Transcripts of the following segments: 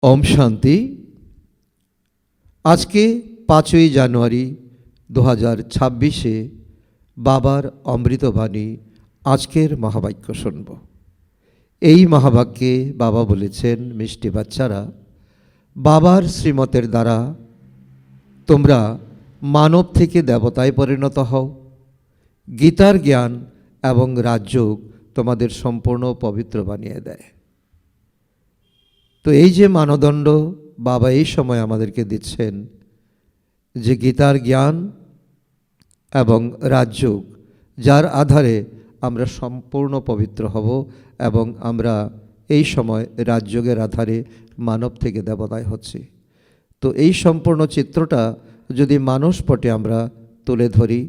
ওম শান্তি। আজকে 5ই জানুয়ারি 2026 বাবার অমৃতবাণী আজকের মহাবাক্য শুনব। এই মহাবাক্যে বাবা বলেছেন, মিষ্টি বাচ্চারা, বাবার শ্রীমতের দ্বারা তোমরা মানব থেকে দেবতায় পরিণত হও। গীতার জ্ঞান এবং রাজযোগ তোমাদের সম্পূর্ণ পবিত্র বানিয়ে দেয়। তো এই যে মানদণ্ড বাবা এই সময় আমাদেরকে দিচ্ছেন, যে গীতার জ্ঞান এবং রাজযোগ, যার আধারে আমরা সম্পূর্ণ পবিত্র হব এবং আমরা এই সময় রাজযোগের আধারে মানব থেকে দেবতায় হচ্ছি। তো এই সম্পূর্ণ চিত্রটা যদি মানসপটে আমরা তুলে ধরি,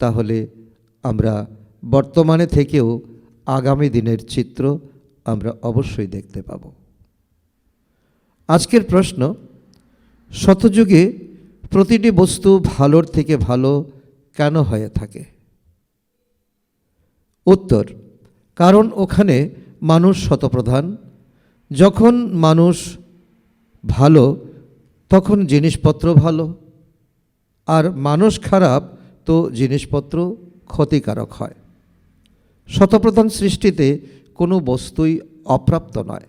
তাহলে আমরা বর্তমানে থেকেও আগামী দিনের চিত্র আমরা অবশ্যই দেখতে পাব। আজকের প্রশ্ন, শতযুগে প্রতিটি বস্তু ভালোর থেকে ভালো কেন হয়ে থাকে? উত্তর, কারণ ওখানে মানুষ শতপ্রধান। যখন মানুষ ভালো তখন জিনিসপত্র ভালো, আর মানুষ খারাপ তো জিনিসপত্র ক্ষতিকারক হয়। শতপ্রধান সৃষ্টিতে কোনো বস্তুই অপ্রাপ্ত নয়,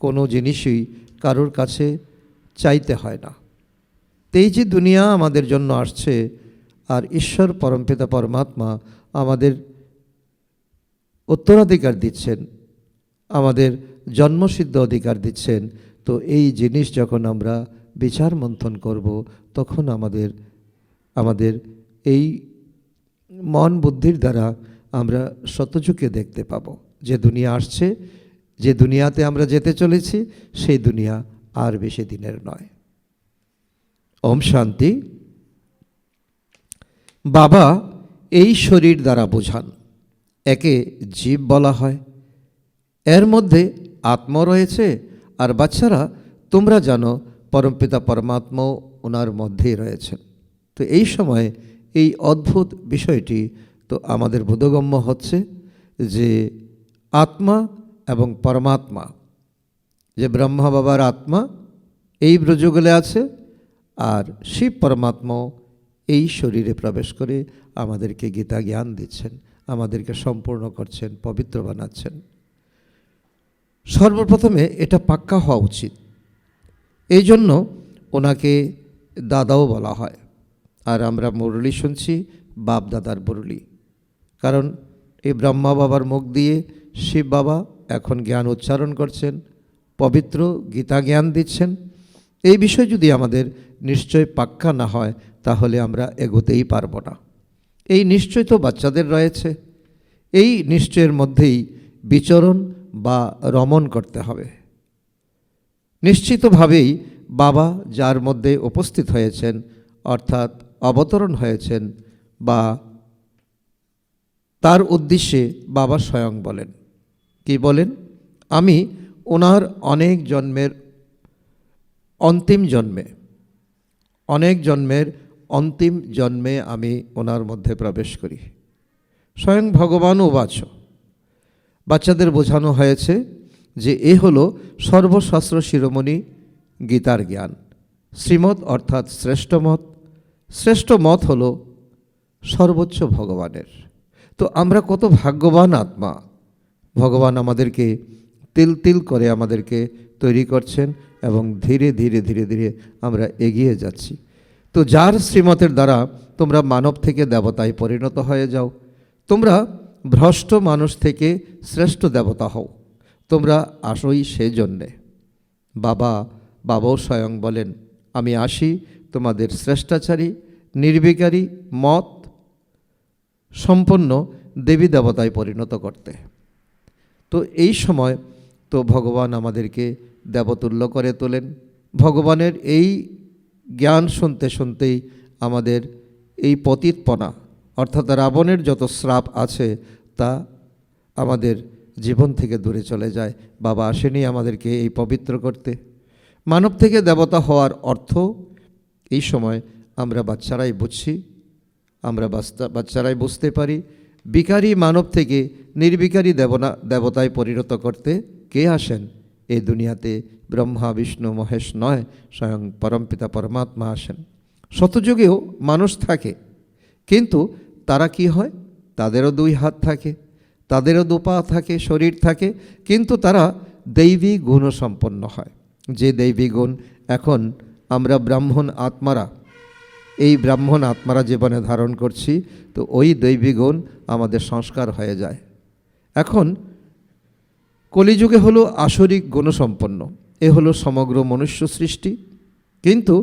কোনো জিনিসই কারোর কাছে চাইতে হয় না। এই যে দুনিয়া আমাদের জন্য আসছে, আর ঈশ্বর পরমপিতা পরমাত্মা আমাদের উত্তরাধিকার দিচ্ছেন, আমাদের জন্মসিদ্ধ অধিকার দিচ্ছেন। তো এই জিনিস যখন আমরা বিচার মন্থন করব, তখন আমাদের এই মন বুদ্ধির দ্বারা আমরা শতযুগে দেখতে পাব যে দুনিয়া আসছে, যে দুনিয়াতে আমরা যেতে চলেছি, সেই দুনিয়া আর বেশি দিনের নয়। ওম শান্তি। বাবা এই শরীর দ্বারা বোঝান, একে জীব বলা হয়, এর মধ্যে আত্মা রয়েছে। আর বাচ্চারা, তোমরা জানো পরমপিতা পরমাত্মা ওনার মধ্যেই রয়েছেন। তো এই সময় এই অদ্ভুত বিষয়টি তো আমাদের বোধগম্য হচ্ছে যে আত্মা এবং পরমাত্মা, যে ব্রহ্মা বাবার আত্মা এই ব্রজগলে আছে, আর শিব পরমাত্মা এই শরীরে প্রবেশ করে আমাদেরকে গীতা জ্ঞান দিচ্ছেন, আমাদেরকে সম্পূর্ণ করছেন, পবিত্র বানাচ্ছেন। সর্বপ্রথমে এটা পাক্কা হওয়া উচিত। এই জন্য ওনাকে দাদাও বলা হয়। আর আমরা মুরলি শুনছি, বাপ দাদার মুরলি, কারণ এই ব্রহ্মা বাবার মুখ দিয়ে শিব বাবা এখন জ্ঞান উচ্চারণ করছেন, পবিত্র গীতা জ্ঞান দিচ্ছেন। এই বিষয় যদি আমাদের নিশ্চয় পাক্কা না হয়, তাহলে আমরা এগোতেই পারব না। এই নিশ্চয় তো বাচ্চাদের রয়েছে, এই নিশ্চয়ের মধ্যেই বিচরণ বা রমণ করতে হবে। নিশ্চিতভাবেই বাবা যার মধ্যে উপস্থিত হয়েছেন, অর্থাৎ অবতরণ হয়েছেন, বা তার উদ্দেশ্যে বাবা স্বয়ং বলেন, কি বলেন? আমি ওনার অনেক জন্মের অন্তিম জন্মে আমি ওনার মধ্যে প্রবেশ করি। স্বয়ং ভগবান উবাচ। বাচ্চাদের বোঝানো হয়েছে যে এ হলো সর্বশাস্ত্র শিরোমণি গীতার জ্ঞান। শ্রীমত অর্থাৎ শ্রেষ্ঠ মত, শ্রেষ্ঠ মত হলো সর্বোচ্চ ভগবানের। তো আমরা কত ভাগ্যবান আত্মা! ভগবান আমাদেরকে তিল তিল করে আমাদেরকে তৈরি করছেন এবং ধীরে ধীরে ধীরে ধীরে আমরা এগিয়ে যাচ্ছি। তো যার শ্রীমতের দ্বারা তোমরা মানব থেকে দেবতায় পরিণত হয়ে যাও, তোমরা ভ্রষ্ট মানুষ থেকে শ্রেষ্ঠ দেবতা হও। তোমরা আসোই সেই জন্যে। বাবাও স্বয়ং বলেন, আমি আসি তোমাদের শ্রেষ্টাচারী নির্বিকারী মত সম্পন্ন দেবী দেবতায় পরিণত করতে। তো এই সময় তো ভগবান আমাদেরকে দেবতুল্য করে তোলেন। ভগবানের এই জ্ঞান শুনতে শুনতেই আমাদের এই পতিতপনা, অর্থাৎ রাবণের যত শ্রাপ আছে, তা আমাদের জীবন থেকে দূরে চলে যায়। বাবা আসেনি আমাদেরকে এই পবিত্র করতে। মানব থেকে দেবতা হওয়ার অর্থ এই সময় আমরা বাচ্চারাই বুঝছি, আমরা বাচ্চারাই বুঝতে পারি। বিকারী মানব থেকে নির্বিকারী দেবতায় পরিণত করতে কে আসেন? এই দুনিয়াতে ব্রহ্মা বিষ্ণু মহেশ নয়, স্বয়ং পরমপিতা পরমাত্মা আসেন। শতযুগেও মানুষ থাকে, কিন্তু তারা কি হয়, তাদেরও দুই হাত থাকে, তাদেরও দুপা থাকে, শরীর থাকে, কিন্তু তারা দৈবী গুণসম্পন্ন হয়। যে দৈবী গুণ এখন আমরা ব্রাহ্মণ আত্মারা, এই ব্রাহ্মণ আত্মারা জীবনে ধারণ করছি, তো ওই দৈবী গুণ আমাদের সংস্কার হয়ে যায়। এখন কলিযুগে হলো আসরিক গুণসম্পন্ন, এ হলো সমগ্র মনুষ্য সৃষ্টি, কিন্তু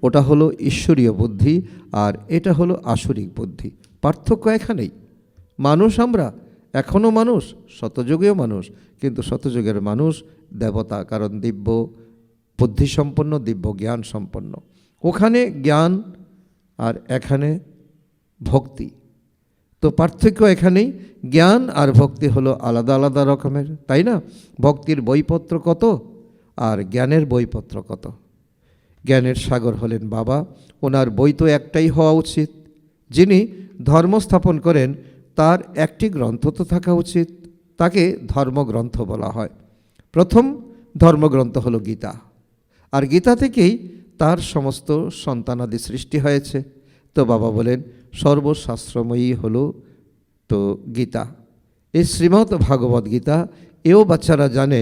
ওটা হলো ঈশ্বরীয় বুদ্ধি আর এটা হলো আসরিক বুদ্ধি। পার্থক্য এখানেই। মানুষ আমরা এখনও মানুষ, শতযুগেও মানুষ, কিন্তু শতযুগের মানুষ দেবতা, কারণ দিব্য বুদ্ধিসম্পন্ন, দিব্য জ্ঞান সম্পন্ন। ওখানে জ্ঞান আর এখানে ভক্তি, তো পার্থক্য এখানেই। জ্ঞান আর ভক্তি হলো আলাদা আলাদা রকমের, তাই না? ভক্তির বইপত্র কত আর জ্ঞানের বইপত্র কত। জ্ঞানের সাগর হলেন বাবা, ওনার বই তো একটাই হওয়া উচিত। যিনি ধর্ম স্থাপন করেন তার একটি গ্রন্থ তো থাকা উচিত, তাকে ধর্মগ্রন্থ বলা হয়। প্রথম ধর্মগ্রন্থ হলো গীতা, আর গীতা থেকেই তার সমস্ত সন্তানাদি সৃষ্টি হয়েছে। তো বাবা বলেন সর্বশাস্ত্রময়ী হলো তো গীতা, এই শ্রীমদ্ ভাগবত গীতা। এও বাচ্চারা জানে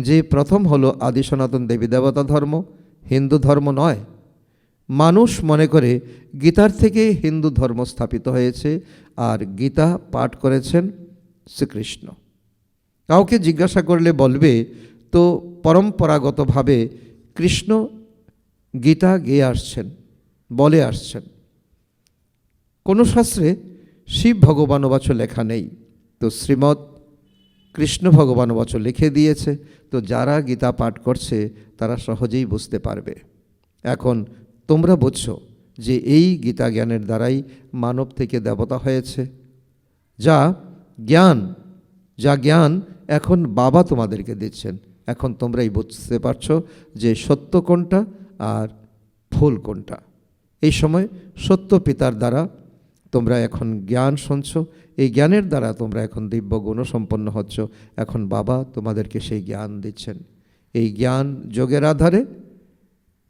যে প্রথম হলো আদি সনাতন দেবী দেবতা ধর্ম, হিন্দু ধর্ম নয়। মানুষ মনে করে গীতার থেকে হিন্দু ধর্ম স্থাপিত হয়েছে, আর গীতা পাঠ করেছেন শ্রীকৃষ্ণ। কাউকে জিজ্ঞাসা করলে বলবে তো পরম্পরাগতভাবে কৃষ্ণ গীতা গেয়ে আসছেন, বলে আসছেন। কোনো শাস্ত্রে শিব ভগবানবাচ লেখা নেই, তো শ্রীমৎ কৃষ্ণ ভগবানবাচ লিখে দিয়েছে। তো যারা গীতা পাঠ করছে তারা সহজেই বুঝতে পারবে। এখন তোমরা বুঝছো যে এই গীতা জ্ঞানের দ্বারাই মানব থেকে দেবতা হয়েছে। যা জ্ঞান এখন বাবা তোমাদেরকে দিচ্ছেন। এখন তোমরাই বুঝতে পারছো যে সত্য কোনটা আর ভুল কোনটা। এই সময় সত্য পিতার দ্বারা তোমরা এখন জ্ঞান শুনছ, এই জ্ঞানের দ্বারা তোমরা এখন দিব্য গুণসম্পন্ন হচ্ছ। এখন বাবা তোমাদেরকে সেই জ্ঞান দিচ্ছেন। এই জ্ঞান যোগের আধারে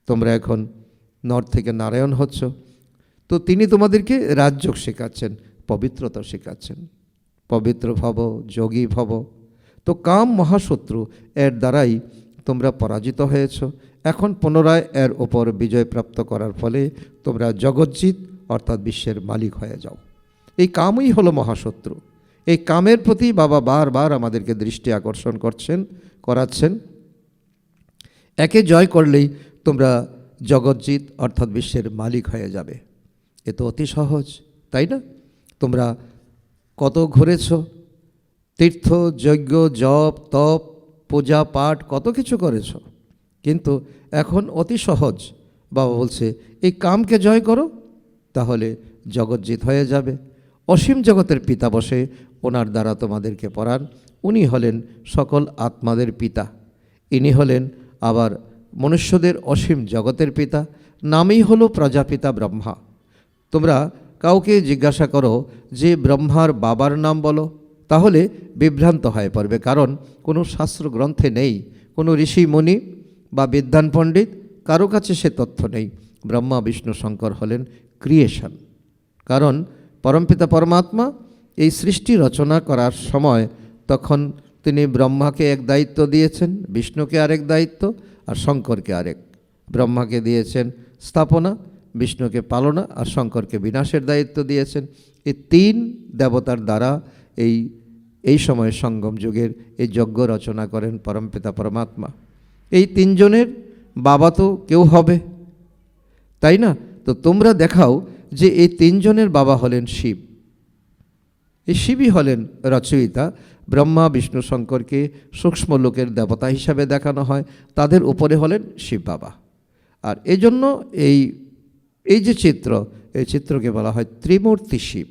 তোমরা এখন নর থেকে নারায়ণ হচ্ছ। তো তিনি তোমাদেরকে রাজযোগ শেখাচ্ছেন, পবিত্রতা শেখাচ্ছেন। পবিত্র ভব, যোগী ভব। তো কাম মহাশত্রু, এর দ্বারাই তোমরা পরাজিত হয়েছ। এখন পুনরায় এর ওপর বিজয় প্রাপ্ত করার ফলে তোমরা জগজ্জিৎ অর্থাৎ বিশ্বের মালিক হয়ে যাও। এই কামই হলো মহাশত্রু। এই কামের প্রতি বাবা বারবার আমাদেরকে দৃষ্টি আকর্ষণ করাচ্ছেন। একে জয় করলেই তোমরা জগজ্জিৎ অর্থাৎ বিশ্বের মালিক হয়ে যাবে। এ তো অতি সহজ, তাই না? তোমরা কত ঘুরেছ, তীর্থ যজ্ঞ জপ তপ পূজা পাঠ কত কিছু করেছ, কিন্তু এখন অতি সহজ। বাবা বলছে এই কামকে জয় করো, তাহলে জগজ্জিৎ হয়ে যাবে। অসীম জগতের পিতা বসে ওনার দ্বারা তোমাদেরকে পড়ান। উনি হলেন সকল আত্মাদের পিতা। ইনি হলেন আবার মনুষ্যদের অসীম জগতের পিতা। নামই হলো প্রজাপিতা ব্রহ্মা। তোমরা কাউকে জিজ্ঞাসা করো যে ব্রহ্মার বাবার নাম বলো, তাহলে বিভ্রান্ত হয়ে পড়বে, কারণ কোনো শাস্ত্র গ্রন্থে নেই। কোনো ঋষি মুনি বা বিদ্বান পণ্ডিত কারো কাছে সে তথ্য নেই। ব্রহ্মা বিষ্ণু শঙ্কর হলেন ক্রিয়েশন, কারণ পরমপিতা পরমাত্মা এই সৃষ্টি রচনা করার সময় তখন তিনি ব্রহ্মাকে এক দায়িত্ব দিয়েছেন, বিষ্ণুকে আরেক দায়িত্ব, আর শঙ্করকে আরেক। ব্রহ্মাকে দিয়েছেন স্থাপনা, বিষ্ণুকে পালনা, আর শঙ্করকে বিনাশের দায়িত্ব দিয়েছেন। এই তিন দেবতার দ্বারা এই সময় সঙ্গম যুগের এই যজ্ঞ রচনা করেন পরমপিতা পরমাত্মা। এই তিনজনের বাবা তো কেউ হবে, তাই না? তো তোমরা দেখাও যে এই তিনজনের বাবা হলেন শিব। এই শিবই হলেন রচয়িতা। ব্রহ্মা বিষ্ণু শঙ্করকে সূক্ষ্ম লোকের দেবতা হিসাবে দেখানো হয়, তাদের উপরে হলেন শিব বাবা। আর এজন্য এই যে চিত্র, এই চিত্রকে বলা হয় ত্রিমূর্তি শিব।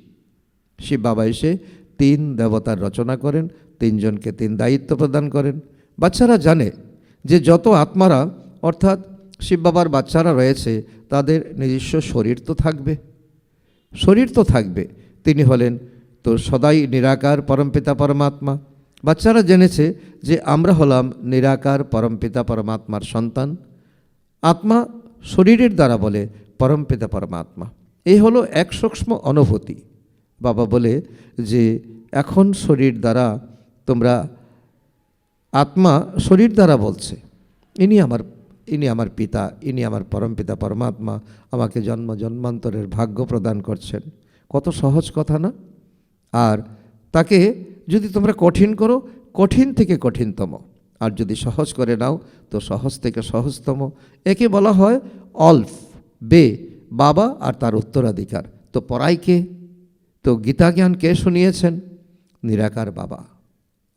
শিব বাবা এসে তিন দেবতার রচনা করেন, তিনজনকে তিন দায়িত্ব প্রদান করেন। বাচ্চারা জানে যে যত আত্মারা অর্থাৎ শিব বাবার বাচ্চারা রয়েছে তাদের নিজস্ব শরীর তো থাকবে। তিনি হলেন তো সদাই নিরাকার পরমপিতা পরমাত্মা। বাচ্চারা জেনেছে যে আমরা হলাম নিরাকার পরমপিতা পরমাত্মার সন্তান। আত্মা শরীরের দ্বারা বলে পরমপিতা পরমাত্মা। এই হলো এক সূক্ষ্ম অনুভূতি। বাবা বলে যে এখন শরীর দ্বারা তোমরা, আত্মা শরীর দ্বারা বলছে ইনি আমার পিতা, ইনি আমার পরমপিতা পরমাত্মা, আমাকে জন্ম জন্মান্তরের ভাগ্য প্রদান করছেন। কত সহজ কথা না? আর তাকে যদি তোমরা কঠিন করো, কঠিন থেকে কঠিনতম, আর যদি সহজ করে নাও তো সহজ থেকে সহজতম। একে বলা হয় অল্ফ বে, বাবা আর তার উত্তরাধিকার। তো পড়াই কে? তো গীতা জ্ঞান কে শুনিয়েছেন? নিরাকার বাবা।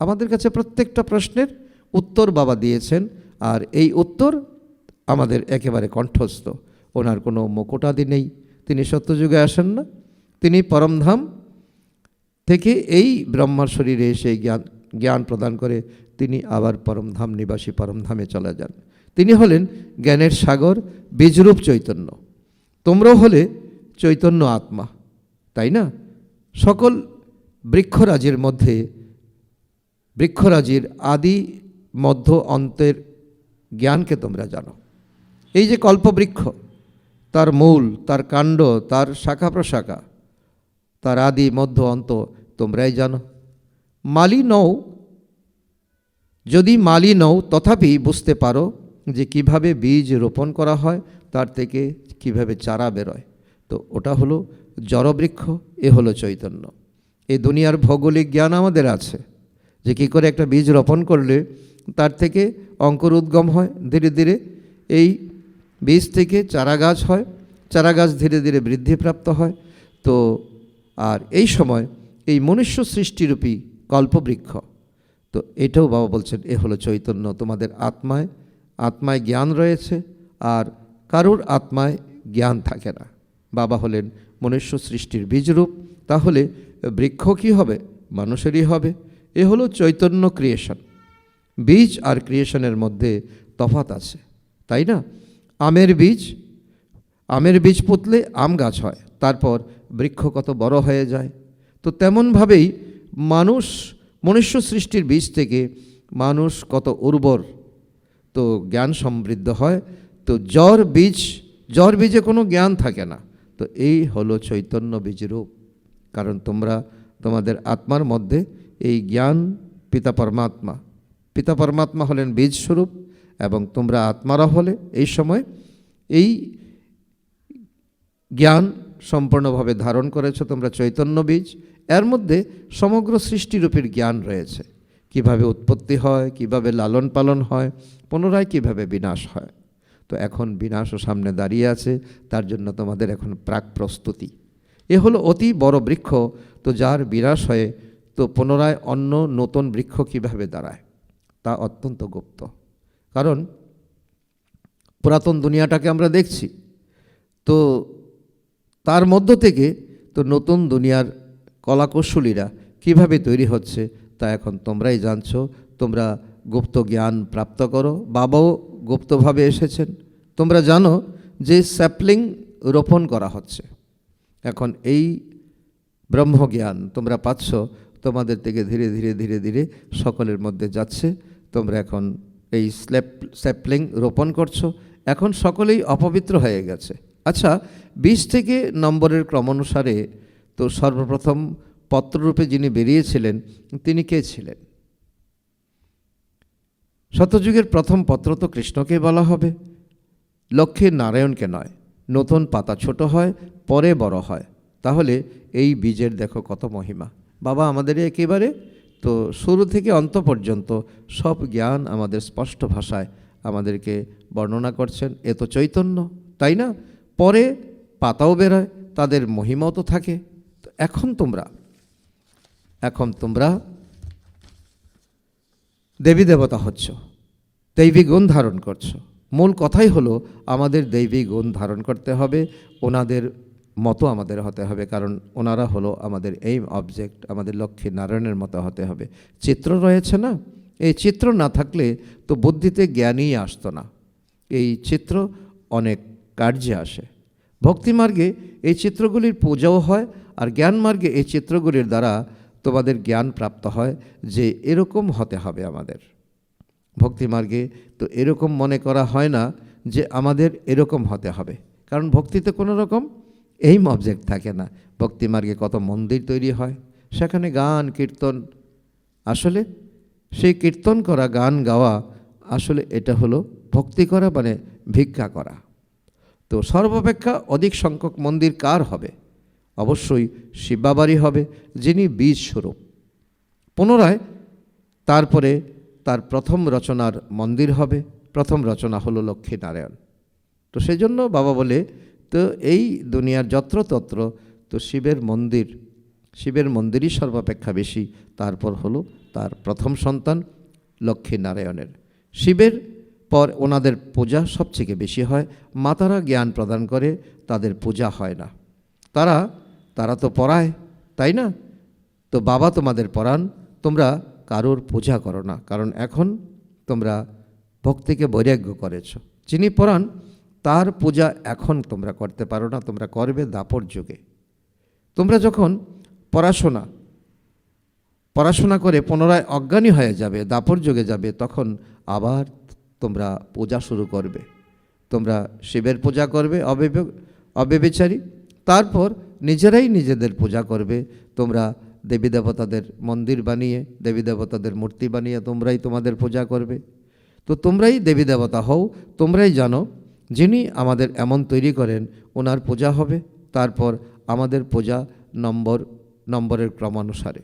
আমাদের কাছে প্রত্যেকটা প্রশ্নের উত্তর বাবা দিয়েছেন, আর এই উত্তর আমাদের একেবারে কণ্ঠস্থ। ওনার কোনো মুকুটাদি নেই, তিনি সত্যযুগে আসেন না, তিনি পরমধাম থেকে এই ব্রহ্মার শরীরে এসে জ্ঞান প্রদান করে তিনি আবার পরমধাম নিবাসী পরমধামে চলে যান। তিনি হলেন জ্ঞানের সাগর, বীজরূপ চৈতন্য। তোমরাও হলে চৈতন্য আত্মা, তাই না? সকল বৃক্ষরাজির মধ্যে, বৃক্ষরাজির আদি মধ্য অন্তের জ্ঞানকে তোমরা জানো। এই যে কল্পবৃক্ষ, তার মূল, তার কাণ্ড, তার শাখা প্রশাখা, তার আদি মধ্য অন্ত তোমরাই জানো। মালি নও, যদি মালি নও তথাপি বুঝতে পারো যে কিভাবে বীজ রোপণ করা হয়, তার থেকে কিভাবে চারা বেরোয়। তো ওটা হলো জড়বৃক্ষ, এ হলো চৈতন্য। এই দুনিয়ার ভৌগোলিক জ্ঞান আমাদের আছে যে কী করে একটা বীজ রোপণ করলে তার থেকে অঙ্কুর উদ্গম হয়, ধীরে ধীরে এই বীজ থেকে চারা গাছ হয়, চারা গাছ ধীরে ধীরে বৃদ্ধিপ্রাপ্ত হয়। তো আর এই সময় এই মনুষ্য সৃষ্টিরূপী কল্পবৃক্ষ, তো এটাও বাবা বলছেন এ হলো চৈতন্য। তোমাদের আত্মায় জ্ঞান রয়েছে, আর কারুর আত্মায় জ্ঞান থাকে না। বাবা হলেন মনুষ্য সৃষ্টির বীজরূপ। তাহলে বৃক্ষ কী হবে? মানুষেরই হবে। এ হলো চৈতন্য ক্রিয়েশন। বীজ আর ক্রিয়েশনের মধ্যে তফাৎ আছে, তাই না? আমের বীজ পুঁতলে আম গাছ হয়, তারপর বৃক্ষ কত বড় হয়ে যায়। তো তেমনভাবেই মনুষ্য সৃষ্টির বীজ থেকে মানুষ কত উর্বর, তো জ্ঞান সমৃদ্ধ হয়। তো জ্বর বীজে কোনো জ্ঞান থাকে না। তো এই হলো চৈতন্য বীজরূপ। কারণ তোমাদের আত্মার মধ্যে এই জ্ঞান পিতা পরমাত্মা হলেন বীজ স্বরূপ, এবং তোমরা আত্মারা হলে এই সময় এই জ্ঞান সম্পূর্ণভাবে ধারণ করেছো তোমরা, চৈতন্য বীজ। এর মধ্যে সমগ্র সৃষ্টিরূপের জ্ঞান রয়েছে, কিভাবে উৎপত্তি হয়, কিভাবে লালন পালন হয়, পুনরায় কিভাবে বিনাশ হয়। তো এখন বিনাশও সামনে দাঁড়িয়ে আছে, তার জন্য তোমাদের এখন প্রাক প্রস্তুতি। এ হলো অতি বড় বৃক্ষ, তো যার বিনাশ হয়ে তো পুনরায় অন্য নতুন বৃক্ষ কিভাবে দাঁড়ায় তা অত্যন্ত গুপ্ত। কারণ পুরাতন দুনিয়াটাকে আমরা দেখছি, তো তার মধ্য থেকে তো নতুন দুনিয়ার কলাকৌশলীরা কিভাবে তৈরি হচ্ছে তা এখন তোমরাই জানছো। তোমরা গুপ্ত জ্ঞান প্রাপ্ত করো, বাবাও গুপ্তভাবে এসেছেন। তোমরা জানো যে স্যাপলিং রোপণ করা হচ্ছে। এখন এই ব্রহ্মজ্ঞান তোমরা পাচ্ছ, তোমাদের থেকে ধীরে ধীরে ধীরে ধীরে সকলের মধ্যে যাচ্ছে। তোমরা এখন এই স্যাপলিং রোপণ করছো, এখন সকলেই অপবিত্র হয়ে গেছে। আচ্ছা, 20 থেকে নম্বরের ক্রমানুসারে তো সর্বপ্রথম পত্ররূপে যিনি বেরিয়েছিলেন তিনি কে ছিলেন? সত্যযুগের প্রথম পত্র তো কৃষ্ণকে বলা হবে, লক্ষ্মী নারায়ণকে নয়। নতুন পাতা ছোট হয়, পরে বড় হয়। তাহলে এই বীজের দেখো কত মহিমা। বাবা আমাদের একেবারে তো শুরু থেকে অন্ত পর্যন্ত সব জ্ঞান আমাদের স্পষ্ট ভাষায় আমাদেরকে বর্ণনা করছেন। এ তো চৈতন্য, তাই না? পরে পাতাও বেরোয়, তাদের মহিমাও তো থাকে। তো এখন তোমরা দেবী দেবতা হচ্ছ, দৈবিক গুণ ধারণ করছো। মূল কথাই হলো আমাদের দৈবিক গুণ ধারণ করতে হবে, ওনাদের মতো আমাদের হতে হবে। কারণ ওনারা হলো আমাদের এইম অবজেক্ট, আমাদের লক্ষ্মী নারায়ণের মতো হতে হবে। চিত্র রয়েছে না, এই চিত্র না থাকলে তো বুদ্ধিতে জ্ঞানই আসতো না। এই চিত্র অনেক কার্যে আসে। ভক্তিমার্গে এই চিত্রগুলির পূজাও হয়, আর জ্ঞান মার্গে এই চিত্রগুলির দ্বারা তোমাদের জ্ঞান প্রাপ্ত হয় যে এরকম হতে হবে আমাদের ভক্তিমার্গে। তো এরকম মনে করা হয় না যে আমাদের এরকম হতে হবে, কারণ ভক্তিতে কোনো রকম এইম অবজেক্ট থাকে না। ভক্তিমার্গে কত মন্দির তৈরি হয়, সেখানে গান কীর্তন, আসলে সেই কীর্তন করা গান গাওয়া আসলে এটা হলো ভক্তি করা, মানে ভিক্ষা করা। তো সর্বাপেক্ষা অধিক সংখ্যক মন্দির কার হবে? অবশ্যই শিববাবারই হবে, যিনি বীজ স্বরূপ। পুনরায় তারপরে তার প্রথম রচনার মন্দির হবে। প্রথম রচনা হলো লক্ষ্মীনারায়ণ। তো সেই জন্য বাবা বলে, তো এই দুনিয়ার যত্রতত্র তো শিবের মন্দিরই সর্বাপেক্ষা বেশি, তারপর হলো তার প্রথম সন্তান লক্ষ্মীনারায়ণের। শিবের পর ওনাদের পূজা সবথেকে বেশি হয়। মাতারা জ্ঞান প্রদান করে, তাদের পূজা হয় না। তারা তো পড়ায়, তাই না? তো বাবা তোমাদের পড়ান, তোমরা কারোর পূজা করো না, কারণ এখন তোমরা ভক্তিকে বৈরাগ্য করেছ। যিনি পড়ান তার পূজা এখন তোমরা করতে পারো না, তোমরা করবে দাপর যুগে। তোমরা যখন পড়াশোনা করে পুনরায় অজ্ঞানী হয়ে যাবে, দাপর যুগে যাবে, তখন আবার তোমরা পূজা শুরু করবে। তোমরা শিবের পূজা করবে অব্যভিচারী, তারপর নিজেরাই নিজেদের পূজা করবে। তোমরা দেবী দেবতাদের মন্দির বানিয়ে, দেবী দেবতাদের মূর্তি বানিয়ে তোমরাই তোমাদের পূজা করবে। তো তোমরাই দেবী দেবতা হও, তোমরাই জানো যিনি আমাদের এমন তৈরি করেন ওনার পূজা হবে। তারপর আমাদের পূজা নম্বরের ক্রমানুসারে।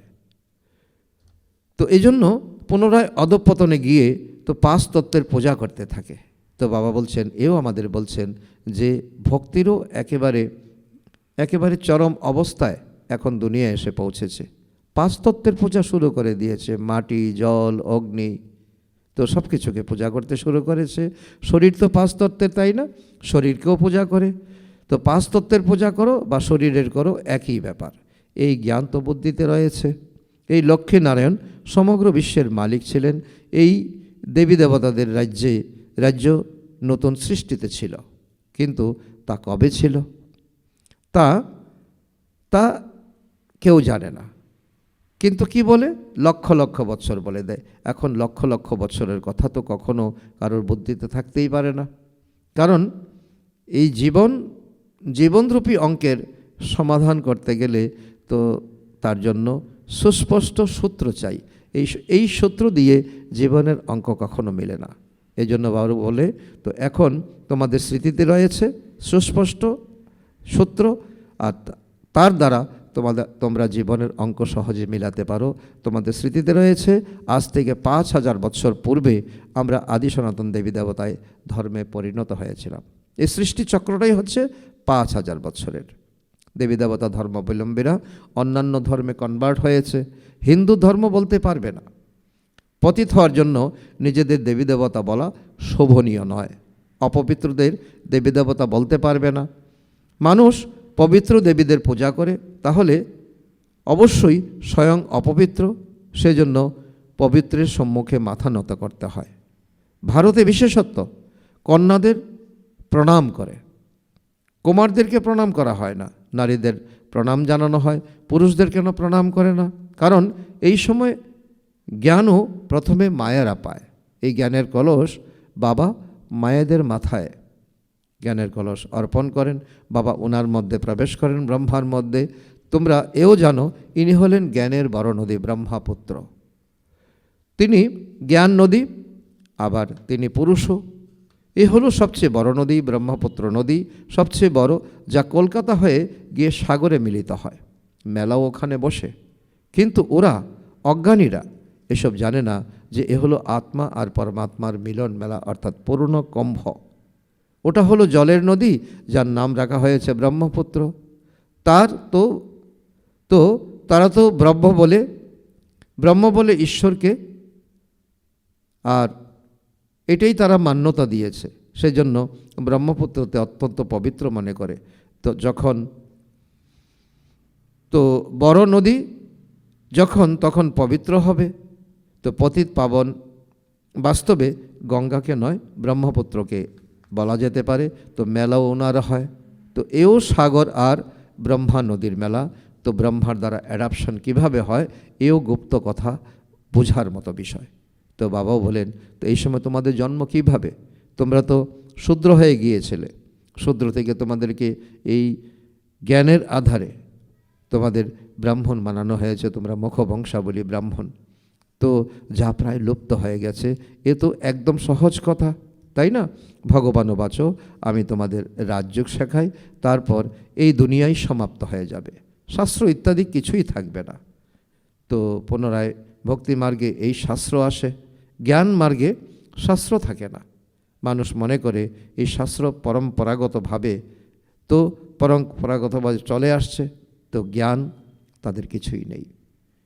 তো এই জন্য পুনরায় অধঃপতনে গিয়ে তো 5 তত্ত্বের পূজা করতে থাকে। তো বাবা বলছেন, এও আমাদের বলছেন যে ভক্তিরও একেবারে চরম অবস্থায় এখন দুনিয়া এসে পৌঁছেছে। 5 তত্ত্বের পূজা শুরু করে দিয়েছে, মাটি, জল, অগ্নি, তো সব কিছুকে পূজা করতে শুরু করেছে। শরীর তো 5 তত্ত্বের, তাই না? শরীরকেও পূজা করে। তো 5 তত্ত্বের পূজা করো বা শরীরের করো, একই ব্যাপার। এই জ্ঞান তো বুদ্ধিতে রয়েছে। এই লক্ষ্মীনারায়ণ সমগ্র বিশ্বের মালিক ছিলেন। এই দেবী দেবতাদের রাজ্য নতুন সৃষ্টিতে ছিল, কিন্তু তা কবে ছিল তা কেউ জানে না। কিন্তু কি বলে? লক্ষ লক্ষ বৎসর বলে দেয়। এখন লক্ষ লক্ষ বৎসরের কথা তো কখনো কারোর বুদ্ধিতে থাকতেই পারে না, কারণ এই জীবনরূপী অঙ্কের সমাধান করতে গেলে তো তার জন্য সুস্পষ্ট সূত্র চাই। এই সূত্র দিয়ে জীবনের অঙ্ক কখনো মেলে না। এই জন্য বাবা বলে, তো এখন তোমাদের স্মৃতিতে রয়েছে সুস্পষ্ট সূত্র, আর তার দ্বারা তোমরা জীবনের অঙ্ক সহজে মিলাতে পারো। তোমাদের স্মৃতিতে রয়েছে আজ থেকে 5000 বৎসর পূর্বে আমরা আদি সনাতন দেবী দেবতায় ধর্মে পরিণত হয়েছিলাম। এই সৃষ্টি চক্রটাই হচ্ছে 5000 বৎসরের। দেবী দেবতা ধর্মাবলম্বীরা অন্যান্য ধর্মে কনভার্ট হয়েছে, হিন্দু ধর্ম বলতে পারবে না। পতিত হওয়ার জন্য নিজেদের দেবী দেবতা বলা শোভনীয় নয়। অপবিত্রদের দেবী দেবতা বলতে পারবে না। মানুষ পবিত্র দেবীদের পূজা করে, তাহলে অবশ্যই স্বয়ং অপবিত্র, সেজন্য পবিত্রের সম্মুখে মাথা নত করতে হয়। ভারতে বিশেষত্ব কন্যাদের প্রণাম করে, কুমারদেরকে প্রণাম করা হয় না, নারীদের প্রণাম জানানো হয়। পুরুষদের কেন প্রণাম করে না? কারণ এই সময় জ্ঞানও প্রথমে মায়েরা পায়। এই জ্ঞানের কলস বাবা মায়েদের মাথায় জ্ঞানের কলস অর্পণ করেন। বাবা ওনার মধ্যে প্রবেশ করেন, ব্রহ্মার মধ্যে। তোমরা এও জানো ইনি হলেন জ্ঞানের বড় নদী, ব্রহ্মাপুত্র। তিনি জ্ঞান নদী, আবার তিনি পুরুষও। এ হলো সবচেয়ে বড় নদী, ব্রহ্মপুত্র নদী সবচেয়ে বড়, যা কলকাতা হয়ে গিয়ে সাগরে মিলিত হয়। মেলাও ওখানে বসে, কিন্তু ওরা অজ্ঞানীরা এসব জানে না যে এ হলো আত্মা আর পরমাত্মার মিলন মেলা, অর্থাৎ পূর্ণ কুম্ভ। ওটা হলো জলের নদী, যার নাম রাখা হয়েছে ব্রহ্মপুত্র। তারা তো ব্রহ্ম বলে ঈশ্বরকে, আর এটাই তারা মান্যতা দিয়েছে। সেজন্য ব্রহ্মপুত্রতে অত্যন্ত পবিত্র মনে করে। তো বড় নদী তখন পবিত্র হবে। তো পতিত পাবন বাস্তবে গঙ্গাকে নয়, ব্রহ্মপুত্রকে বলা যেতে পারে। তো মেলাও ওনার হয়। তো এও সাগর আর ব্রহ্মা নদীর মেলা। তো ব্রহ্মার দ্বারা অ্যাডাপশন কিভাবে হয় এও গুপ্ত কথা, বোঝার মতো বিষয়। তো বাবাও বলেন, তো এই সময় তোমাদের জন্ম কিভাবে? তোমরা তো শূদ্র হয়ে গিয়েছিলে, শূদ্র থেকে তোমাদেরকে এই জ্ঞানের আধারে তোমাদের ব্রাহ্মণ বানানো হয়েছে, তোমরা মুখবংশাবলী ব্রাহ্মণ। তো যা প্রায় লুপ্ত হয়ে গেছে, এ তো একদম সহজ কথা, তাই না? ভগবানও বাঁচো, আমি তোমাদের রাজযোগ শেখাই, তারপর এই দুনিয়াই সমাপ্ত হয়ে যাবে, শাস্ত্র ইত্যাদি কিছুই থাকবে না। তো পুনরায় ভক্তি মার্গে এই শাস্ত্র আসে, জ্ঞান মার্গে শাস্ত্র থাকে না। মানুষ মনে করে এই শাস্ত্র পরম্পরাগতভাবে তো পরম্পরাগতভাবে চলে আসছে, তো জ্ঞান তাদের কিছুই নেই।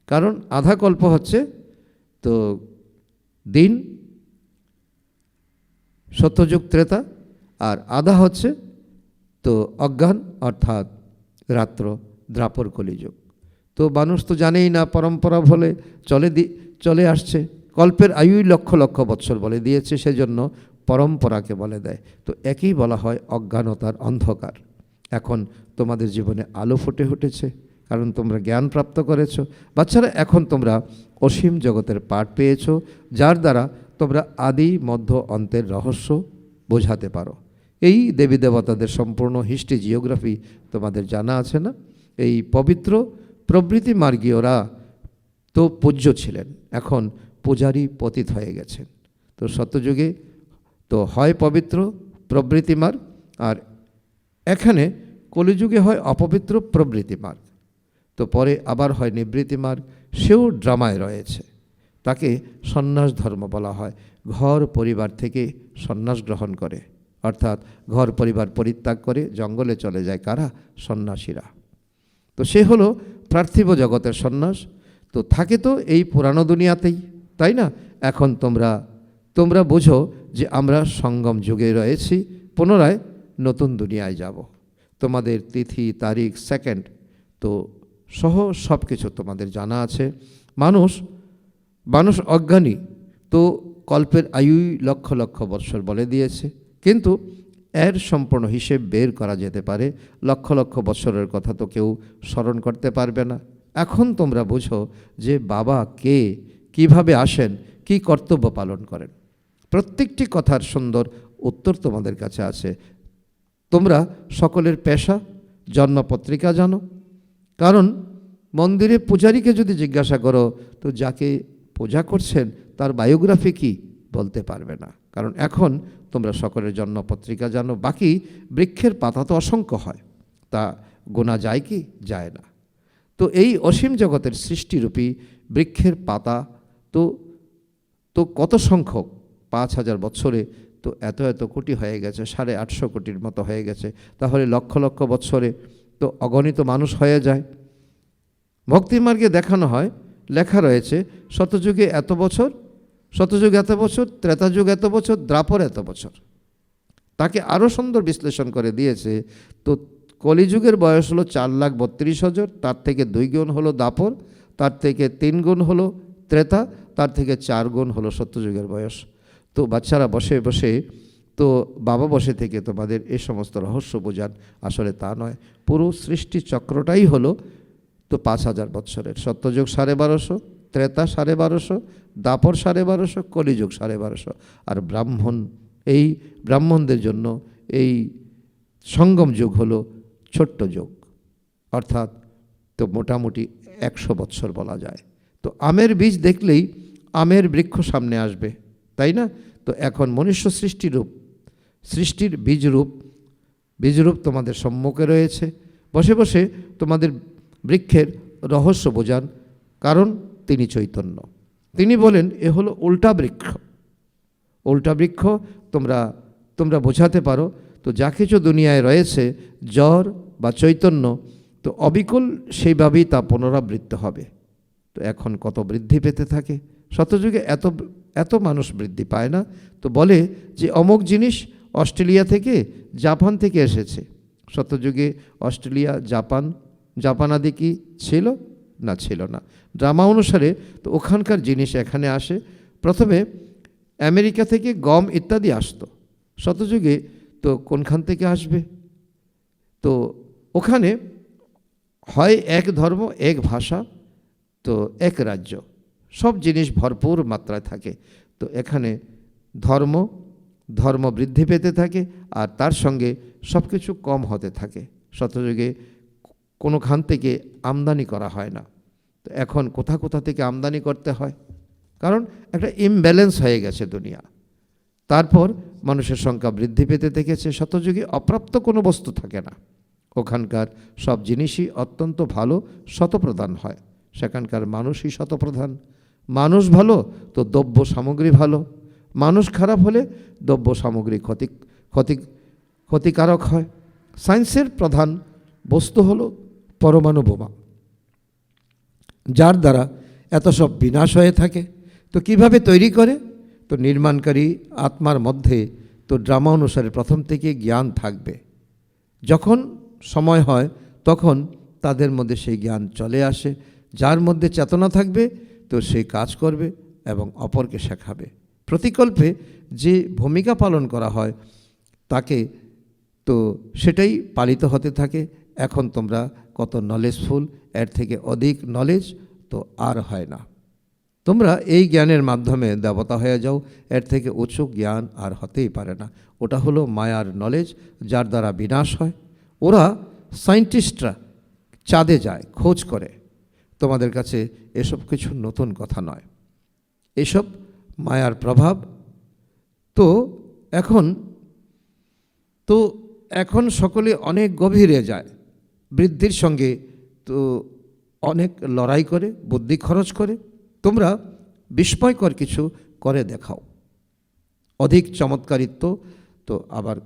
কারণ আধা কল্প হচ্ছে তো দিন, সত্যযুগ ত্রেতা, আর আধা হচ্ছে তো অজ্ঞান অর্থাৎ রাত্র দ্রাপর কলিযুগ। তো মানুষ তো জানেই না, পরম্পরা বলে চলে আসছে, কল্পের আয়ুই লক্ষ লক্ষ বৎসর বলে দিয়েছে, সেজন্য পরম্পরাকে বলে দেয়। তো একই বলা হয় অজ্ঞানতার অন্ধকার। এখন তোমাদের জীবনে আলো ফুটে উঠেছে, কারণ তোমরা জ্ঞান প্রাপ্ত করেছ। বাচ্চারা, এখন তোমরা অসীম জগতের পাঠ পেয়েছ, যার দ্বারা তোমরা আদি মধ্য অন্তের রহস্য বোঝাতে পারো। এই দেবী দেবতাদের সম্পূর্ণ হিস্ট্রি জিওগ্রাফি তোমাদের জানা আছে না? এই পবিত্র প্রবৃত্তি মার্গীয়রা তো পূজ্য ছিলেন, এখন পূজারী পতিত হয়ে গেছেন। তো সত্যযুগে তো হয় পবিত্র প্রবৃত্তি মার্গ, আর এখানে কলিযুগে হয় অপবিত্র প্রবৃত্তি মার্গ। তো পরে আবার হয় নিবৃত্তি মার্গ, সেও ড্রামায় রয়েছে। তাকে সন্ন্যাস ধর্ম বলা হয়। ঘর পরিবার থেকে সন্ন্যাস গ্রহণ করে, অর্থাৎ ঘর পরিবার পরিত্যাগ করে জঙ্গলে চলে যায় কারা? সন্ন্যাসীরা। তো সে হলো পার্থিব জগতের সন্ন্যাস। তো থাকে তো এই পুরানো দুনিয়াতেই, তাই না? এখন তোমরা বোঝো যে আমরা সঙ্গম যুগে রয়েছি, পুনরায় নতুন দুনিয়ায় যাব। তোমাদের তিথি তারিখ সেকেন্ড তো সহ সব কিছু তোমাদের জানা আছে। মানুষ অজ্ঞানী, তো কল্পের আয়ুই লক্ষ লক্ষ বৎসর বলে দিয়েছে, কিন্তু এর সম্পূর্ণ হিসেব বের করা যেতে পারে। লক্ষ লক্ষ বৎসরের কথা তো কেউ স্মরণ করতে পারবে না। এখন তোমরা বুঝো যে বাবা কে, কিভাবে আসেন, কি কর্তব্য পালন করেন। প্রত্যেকটি কথার সুন্দর উত্তর তোমাদের কাছে আছে। তোমরা সকলের পেশা, জন্মপত্রিকা জানো, কারণ মন্দিরে পূজারীকে যদি জিজ্ঞাসা করো, তো যাকে পূজা করছেন তার বায়োগ্রাফি কি বলতে পারবে না, কারণ এখন তোমরা সকলের জন্মপত্রিকা জানো। বাকি বৃক্ষের পাতা তো অসংখ্য হয়, তা গোনা যায় কি? যায় না। তো এই অসীম জগতের সৃষ্টিরূপী বৃক্ষের পাতা তো কত সংখ্যক, 5,000 বৎসরে তো এত কোটি হয়ে গেছে, 850 কোটির মতো হয়ে গেছে। তাহলে লক্ষ লক্ষ বৎসরে তো অগণিত মানুষ হয়ে যায়। ভক্তিমার্গে দেখানো হয়, লেখা রয়েছে শতযুগে এত বছর, শতযুগ এত বছর, ত্রেতাযুগ এত বছর, দ্রাপর এত বছর। তাকে আরও সুন্দর বিশ্লেষণ করে দিয়েছে। তো কলিযুগের বয়স হলো 4,32,000, তার থেকে 2 গুণ হলো দ্বাপর, তার থেকে 3 গুণ হলো ত্রেতা, তার থেকে 4 গুণ হলো সত্যযুগের বয়স। তো বাচ্চারা বসে বসে তো বাবা বসে থেকে তোমাদের এই সমস্ত রহস্য বোঝান, আসলে তা নয়। পুরো সৃষ্টি চক্রটাই হলো তো 5,000 বৎসরের। সত্যযুগ 1250, ত্রেতা 1250, দ্বাপর 1250, কলিযুগ 1250। আর এই ব্রাহ্মণদের জন্য এই সঙ্গম যুগ হলো ছোট্ট যুগ, অর্থাৎ তো মোটামুটি 100 বৎসর বলা যায়। তো আমের বীজ দেখলেই আমের বৃক্ষ সামনে আসবে, তাই না? তো এখন মনুষ্য সৃষ্টির বীজরূপ তোমাদের সম্মুখে রয়েছে। বসে বসে তোমাদের বৃক্ষের রহস্য বোঝান, কারণ তিনি চৈতন্য। তিনি বলেন এ হলো উল্টা বৃক্ষ। উল্টা বৃক্ষ তোমরা বোঝাতে পারো। তো যা কিছু দুনিয়ায় রয়েছে, জ্বর বা চৈতন্য, তো অবিকল সেইভাবেই তা পুনরাবৃত্ত হবে। তো এখন কত বৃদ্ধি পেতে থাকে। শতযুগে এত মানুষ বৃদ্ধি পায় না। তো বলে যে অমুক জিনিস অস্ট্রেলিয়া থেকে, জাপান থেকে এসেছে। শতযুগে অস্ট্রেলিয়া, জাপান আদি কি ছিল না? ছিল না। ড্রামা অনুসারে তো ওখানকার জিনিস এখানে আসে। প্রথমে আমেরিকা থেকে গম ইত্যাদি আসতো। শতযুগে তো কোনখান থেকে আসবে? তো ওখানে হয় এক ধর্ম, এক ভাষা, তো এক রাজ্য, সব জিনিস ভরপুর মাত্রায় থাকে। তো এখানে ধর্ম বৃদ্ধি পেতে থাকে, আর তার সঙ্গে সব কিছু কম হতে থাকে। সত্যযুগে কোনোখান থেকে আমদানি করা হয় না, তো এখন কোথা থেকে আমদানি করতে হয়, কারণ একটা ইমব্যালেন্স হয়ে গেছে দুনিয়া। তারপর মানুষের সংখ্যা বৃদ্ধি পেতে থেকেছে। শতযুগে অপ্রাপ্ত কোনো বস্তু থাকে না, ওখানকার সব জিনিসই অত্যন্ত ভালো, শতপ্রধান হয়। সেখানকার মানুষই শতপ্রধান। মানুষ ভালো তো দ্রব্য সামগ্রী ভালো, মানুষ খারাপ হলে দ্রব্য সামগ্রী ক্ষতিকারক হয়। সায়েন্সের প্রধান বস্তু হলো পরমাণু বোমা, যার দ্বারা এত সব বিনাশ হয়ে থাকে। তো কিভাবে তৈরি করে? তো নির্মাণকারী আত্মার মধ্যে তো ড্রামা অনুসারে প্রথম থেকে জ্ঞান থাকবে। যখন সময় হয় তখন তাদের মধ্যে সেই জ্ঞান চলে আসে। যার মধ্যে চেতনা থাকবে তো সে কাজ করবে এবং অপরকে শেখাবে। প্রতিকল্পে যে ভূমিকা পালন করা হয় তাকে তো সেটাই পালিত হতে থাকে। এখন তোমরা কত নলেজফুল, এর থেকে অধিক নলেজ তো আর হয় না। তোমরা এই জ্ঞানের মাধ্যমে দেবতা হয়ে যাও, এর থেকে উচ্চ জ্ঞান আর হতেই পারে না। ওটা হলো মায়ার নলেজ, যার দ্বারা বিনাশ হয়। ওরা সায়েন্টিস্টরা চাঁদে যায়, খোঁজ করে। তোমাদের কাছে এসব কিছু নতুন কথা নয়, এসব মায়ার প্রভাব। তো এখন সকলে অনেক গভীরে যায়, বৃদ্ধির সঙ্গে তো অনেক লড়াই করে, বুদ্ধি খরচ করে। তোমরা বিস্ময়কর কিছু করে দেখাও, অধিক চমৎকারিত্ব তো আবার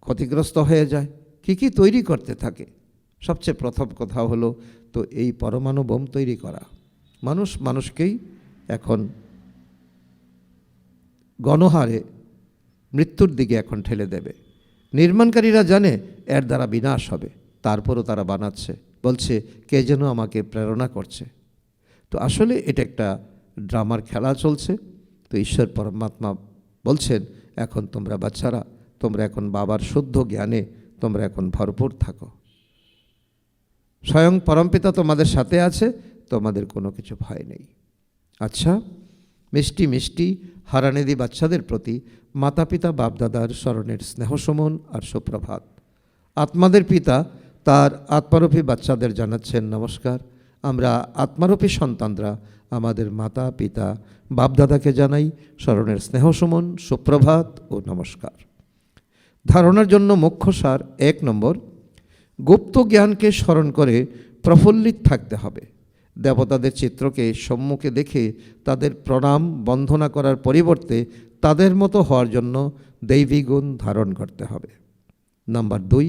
ক্ষতিগ্রস্ত হয়ে যায়। কি তৈরি করতে থাকে? সবচেয়ে প্রথম কথা হলো তো এই পরমাণু বোম তৈরি করা। মানুষকেই এখন গণহারে মৃত্যুর দিকে এখন ঠেলে দেবে। নির্মাণকারীরা জানে এর দ্বারা বিনাশ হবে, তারপরও তারা বানাচ্ছে, বলছে কে যেন আমাকে প্রেরণা করছে। তো আসলে এটা একটা ড্রামার খেলা চলছে। তো ঈশ্বর পরমাত্মা বলছেন, এখন তোমরা বাচ্চারা, তোমরা এখন বাবার শুদ্ধ জ্ঞানে তোমরা এখন ভরপুর থাকো। স্বয়ং পরমপিতা তোমাদের সাথে আছে, তোমাদের কোনো কিছু ভয় নেই। আচ্ছা, মিষ্টি মিষ্টি হারানেদি বাচ্চাদের প্রতি মাতা পিতা বাপদাদার স্মরণের স্নেহসমন আর সুপ্রভাত। আত্মাদের পিতা তার আত্মারূপী বাচ্চাদের জানাচ্ছেন নমস্কার। আমরা আত্মারূপী সন্তানরা আমাদের মাতা পিতা বাপদাদাকে জানাই স্মরণের স্নেহসমন, সুপ্রভাত ও নমস্কার। ধারণার জন্য মুখ্য সার 1 নম্বর, গুপ্ত জ্ঞানকে স্মরণ করে প্রফুল্লিত থাকতে হবে। দেবতাদের চিত্রকে সম্মুখে দেখে তাদের প্রণাম বন্দনা করার পরিবর্তে তাদের মতো হওয়ার জন্য দৈবী গুণ ধারণ করতে হবে। নাম্বার 2,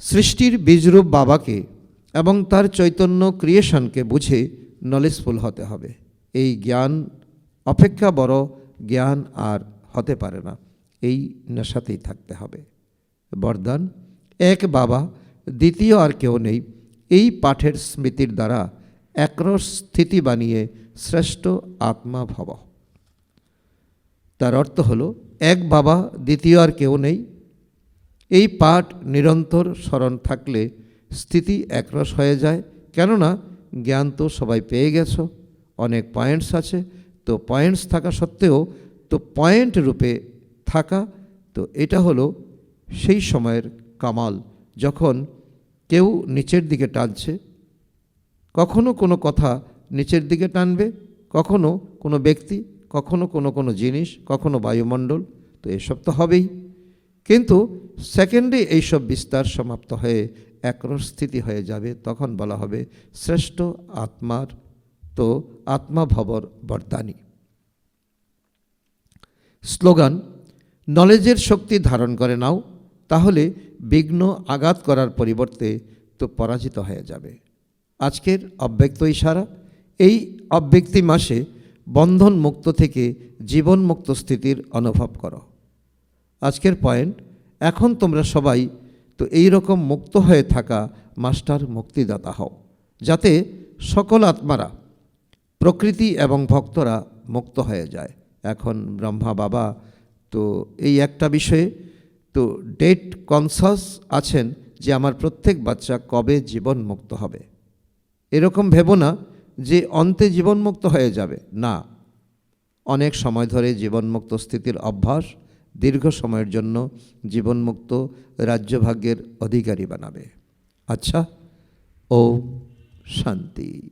সৃষ্টির বীজরূপ বাবাকে এবং তার চৈতন্য ক্রিয়েশনকে বুঝে নলেজফুল হতে হবে। এই জ্ঞান অপেক্ষা বড় জ্ঞান আর হতে পারে না, এই নেশাতেই থাকতে হবে। বরদান, এক বাবা, দ্বিতীয় আর কেউ নেই। এই পাঠের স্মৃতির দ্বারা একরস স্থিতি বানিয়ে শ্রেষ্ঠ আত্মা ভব। তার অর্থ হলো এক বাবা, দ্বিতীয় আর কেউ নেই। এই পাঠ নিরন্তর স্মরণ থাকলে স্থিতি একরস হয়ে যায়। কেননা জ্ঞান তো সবাই পেয়ে গেছো, অনেক পয়েন্টস আছে। তো পয়েন্টস থাকা সত্ত্বেও তো পয়েন্ট রূপে থাকা, তো এটা হলো সেই সময়ের কামাল, যখন কেউ নিচের দিকে টানছে, কখনো কোনো কথা নিচের দিকে টানবে, কখনো কোনো ব্যক্তি, কখনো কোনো জিনিস, কখনো বায়ুমণ্ডল। তো এসব তো হবেই, কিন্তু সেকেন্ডে এইসব বিস্তার সমাপ্ত হয়ে একরস স্থিতি হয়ে যাবে। তখন বলা হবে শ্রেষ্ঠ আত্মার তো আত্মা ভবর বরদানী। স্লোগান, নলেজের শক্তি ধারণ করে নাও, তাহলে বিঘ্ন আঘাত করার পরিবর্তে তো পরাজিত হয়ে যাবে। আজকের অব্যক্ত ইশারা, এই অব্যক্তি মাসে বন্ধন মুক্ত থেকে জীবন মুক্ত স্থিতির অনুভব করো। আজকের পয়েন্ট, এখন তোমরা সবাই তো এই রকম মুক্ত হয়ে থাকা মাস্টার মুক্তিদাতা হও, যাতে সকল আত্মারা, প্রকৃতি এবং ভক্তরা মুক্ত হয়ে যায়। এখন ব্রহ্মা বাবা তো এই একটা বিষয়ে তো ডেট কনসাস আছেন যে আমার প্রত্যেক বাচ্চা কবে জীবনমুক্ত হবে। এরকম ভেবো না যে অন্তে জীবনমুক্ত হয়ে যাবে, না, অনেক সময় ধরে জীবনমুক্ত স্থিতির অভ্যাস দীর্ঘ সময়ের জন্য জীবনমুক্ত রাজ্যভাগ্যের অধিকারী বানাবে। আচ্ছা, ওম শান্তি।